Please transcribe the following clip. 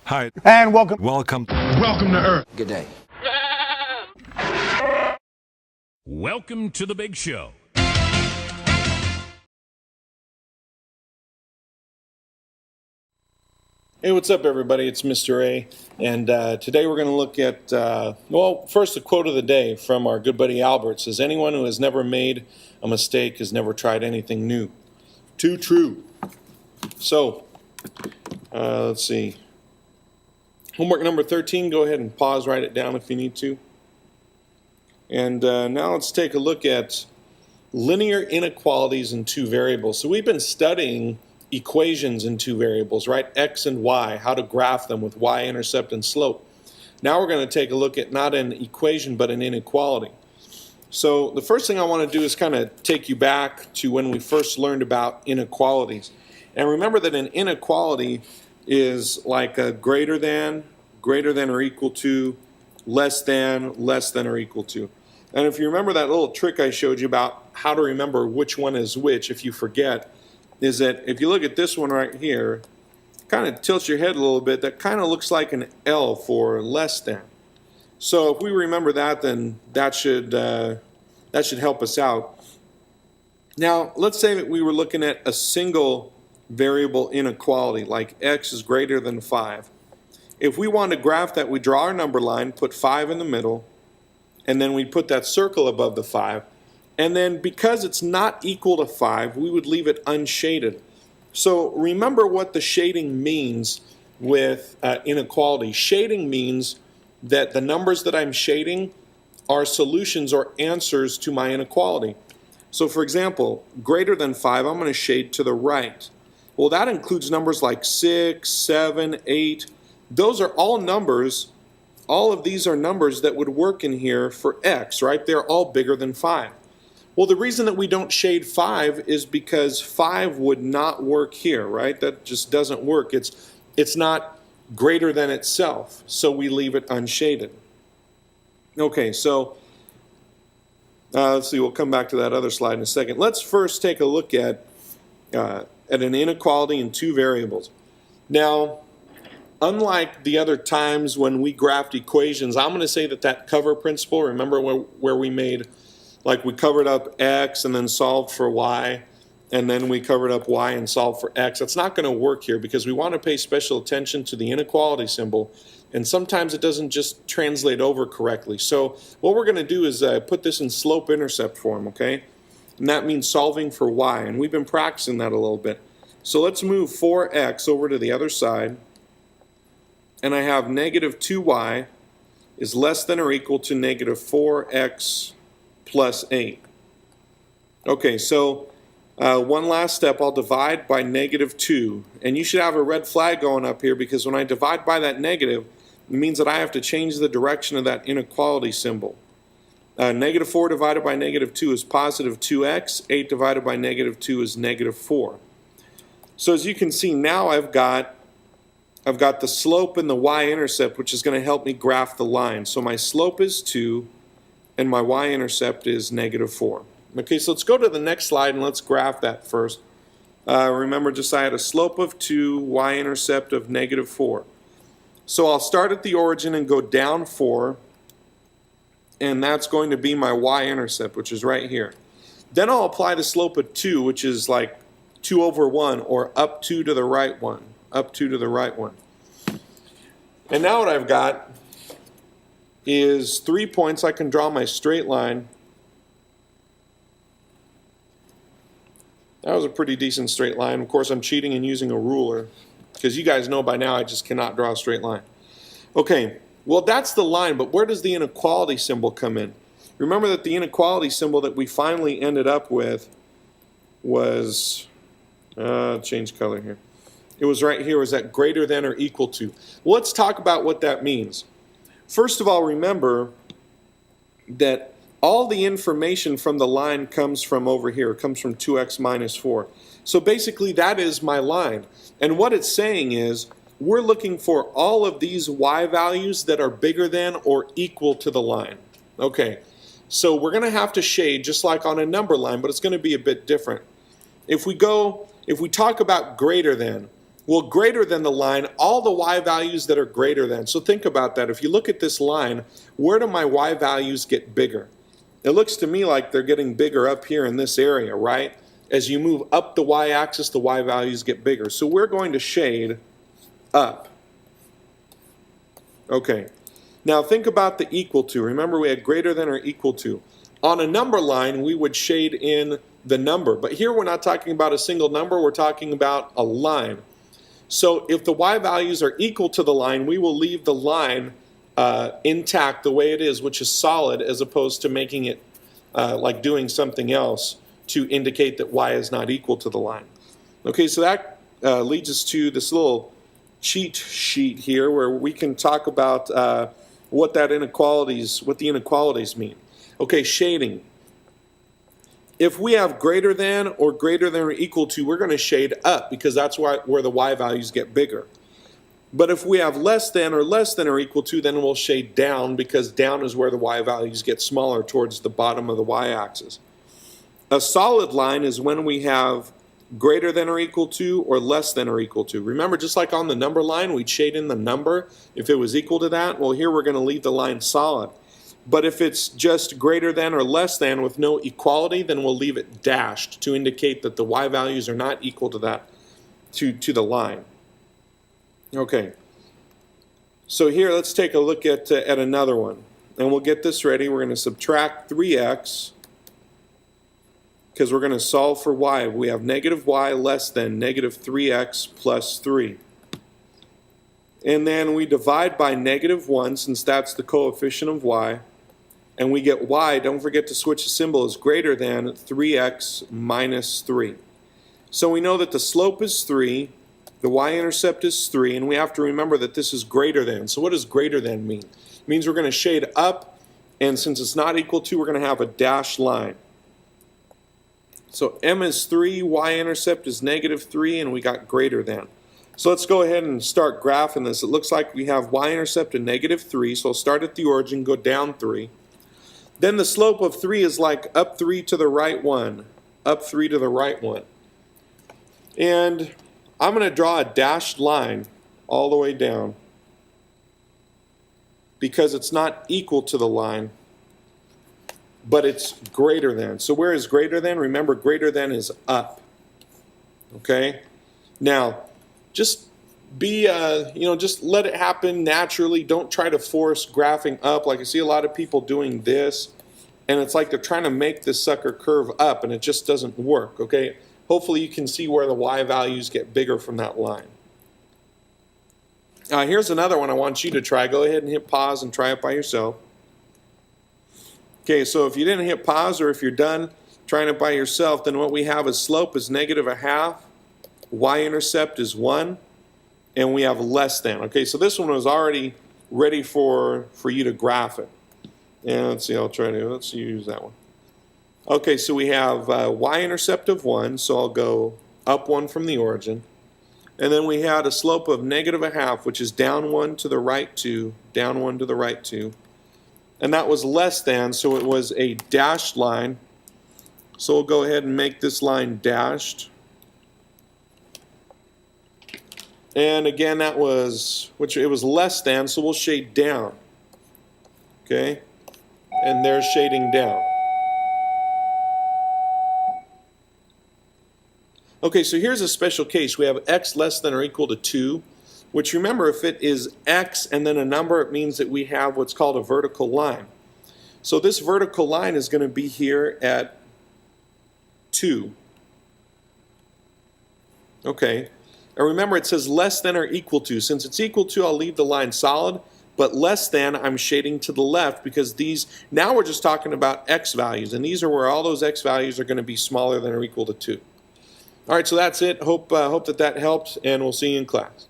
Hi. And welcome. Welcome. Welcome to Earth. Good day. Welcome to the big show. Hey, what's up, everybody? It's Mr. A, and today we're going to look at, well, first, a quote of the day from our good buddy Albert. It says, anyone who has never made a mistake has never tried anything new. Too true. So, let's see. Homework number 13, go ahead and pause, write it down if you need to. And now let's take a look at linear inequalities in two variables. So we've been studying equations in two variables, right? X and Y, how to graph them with y-intercept and slope. Now we're going to take a look at not an equation, but an inequality. So the first thing I want to do is kind of take you back to when we first learned about inequalities. And remember that an inequality is like a greater than or equal to, less than or equal to. And if you remember that little trick I showed you about how to remember which one is which, if you forget, is that if you look at this one right here, kind of tilts your head a little bit, that kind of looks like an L for less than. So if we remember that, then that should help us out. Now, let's say that we were looking at a single variable inequality, like x is greater than 5. If we want to graph that, we draw our number line, put 5 in the middle, and then we put that circle above the 5. And then because it's not equal to 5, we would leave it unshaded. So remember what the shading means with inequality. Shading means that the numbers that I'm shading are solutions or answers to my inequality. So for example, greater than 5, I'm going to shade to the right. Well, that includes numbers like 6, 7, 8. Those are all numbers. All of these are numbers that would work in here for x, right? They're all bigger than 5. Well, the reason that we don't shade 5 is because 5 would not work here, right? That just doesn't work. It's not greater than itself, so we leave it unshaded. Okay, so let's see. We'll come back to that other slide in a second. Let's first take a look at an inequality in two variables. Now, unlike the other times when we graphed equations, I'm going to say that cover principle, remember where we made, like we covered up x and then solved for y, and then we covered up y and solved for x. That's not going to work here because we want to pay special attention to the inequality symbol, and sometimes it doesn't just translate over correctly. So what we're going to do is put this in slope-intercept form, okay? And that means solving for y, and we've been practicing that a little bit. So let's move 4x over to the other side, and I have negative 2y is less than or equal to negative 4x plus 8. Okay, so one last step, I'll divide by negative 2. And you should have a red flag going up here because when I divide by that negative, it means that I have to change the direction of that inequality symbol. Negative 4 divided by negative 2 is positive 2x. 8 divided by negative 2 is negative 4. So as you can see now I've got the slope and the y-intercept, which is going to help me graph the line. So my slope is 2 and my y-intercept is negative 4. Okay, so let's go to the next slide and let's graph that first. Remember, just I had a slope of 2, y-intercept of negative 4. So I'll start at the origin and go down 4, and that's going to be my y-intercept, which is right here. Then I'll apply the slope of 2, which is like 2 over 1, or up 2 to the right 1. Up 2 to the right 1. And now what I've got is 3 points. I can draw my straight line. That was a pretty decent straight line. Of course, I'm cheating and using a ruler because you guys know by now I just cannot draw a straight line. Okay, well that's the line, but where does the inequality symbol come in? Remember that the inequality symbol that we finally ended up with was, change color here. It was right here, was that greater than or equal to. Well, let's talk about what that means. First of all, remember that all the information from the line comes from over here. It comes from 2x minus 4. So basically that is my line. And what it's saying is we're looking for all of these y values that are bigger than or equal to the line. Okay, so we're going to have to shade just like on a number line, but it's going to be a bit different. If we talk about greater than, Well, greater than the line, all the y values that are greater than. So think about that. If you look at this line, where do my y values get bigger? It looks to me like they're getting bigger up here in this area, right? As you move up the y-axis, the y values get bigger. So we're going to shade up. Okay. Now think about the equal to. Remember, we had greater than or equal to. On a number line, we would shade in the number. But here we're not talking about a single number. We're talking about a line. So if the y values are equal to the line, we will leave the line intact the way it is, which is solid, as opposed to making it like doing something else to indicate that y is not equal to the line. Okay, so that leads us to this little cheat sheet here where we can talk about what the inequalities mean. Okay, shading. If we have greater than or equal to, we're going to shade up because that's where the y values get bigger. But if we have less than or equal to, then we'll shade down because down is where the y values get smaller towards the bottom of the y-axis. A solid line is when we have greater than or equal to or less than or equal to. Remember, just like on the number line, we'd shade in the number if it was equal to that. Well, here we're going to leave the line solid. But if it's just greater than or less than with no equality, then we'll leave it dashed to indicate that the y values are not equal to that, to the line. Okay. So here, let's take a look at another one. And we'll get this ready. We're going to subtract 3x because we're going to solve for y. We have negative y less than negative 3x plus 3. And then we divide by negative 1 since that's the coefficient of y. And we get y, don't forget to switch the symbol, is greater than 3x minus 3. So we know that the slope is 3, the y-intercept is 3, and we have to remember that this is greater than. So what does greater than mean? It means we're going to shade up, and since it's not equal to, we're going to have a dashed line. So m is 3, y-intercept is negative 3, and we got greater than. So let's go ahead and start graphing this. It looks like we have y-intercept of negative 3, so I'll start at the origin, go down 3. Then the slope of 3 is like up 3 to the right 1, up 3 to the right 1. And I'm going to draw a dashed line all the way down because it's not equal to the line, but it's greater than. So where is greater than? Remember, greater than is up. Okay? Now, just be, just let it happen naturally. Don't try to force graphing up. Like I see a lot of people doing this, and it's like they're trying to make this sucker curve up, and it just doesn't work, okay? Hopefully you can see where the y values get bigger from that line. Here's another one I want you to try. Go ahead and hit pause and try it by yourself. Okay, so if you didn't hit pause or if you're done trying it by yourself, then what we have is slope is negative 1/2. Y-intercept is 1, and we have less than. Okay, so this one was already ready for you to graph it. And let's see, let's use that one. Okay, so we have y-intercept of 1, so I'll go up 1 from the origin. And then we had a slope of negative 1/2, which is down 1 to the right 2, down 1 to the right 2. And that was less than, so it was a dashed line. So we'll go ahead and make this line dashed. And again, it was less than, so we'll shade down. Okay? And there's shading down. Okay, so here's a special case. We have x less than or equal to 2, which remember, if it is x and then a number, it means that we have what's called a vertical line. So this vertical line is going to be here at 2. Okay. And remember, it says less than or equal to. Since it's equal to, I'll leave the line solid, but less than, I'm shading to the left because now we're just talking about x values, and these are where all those x values are going to be smaller than or equal to 2. All right, so that's it. Hope that helps, and we'll see you in class.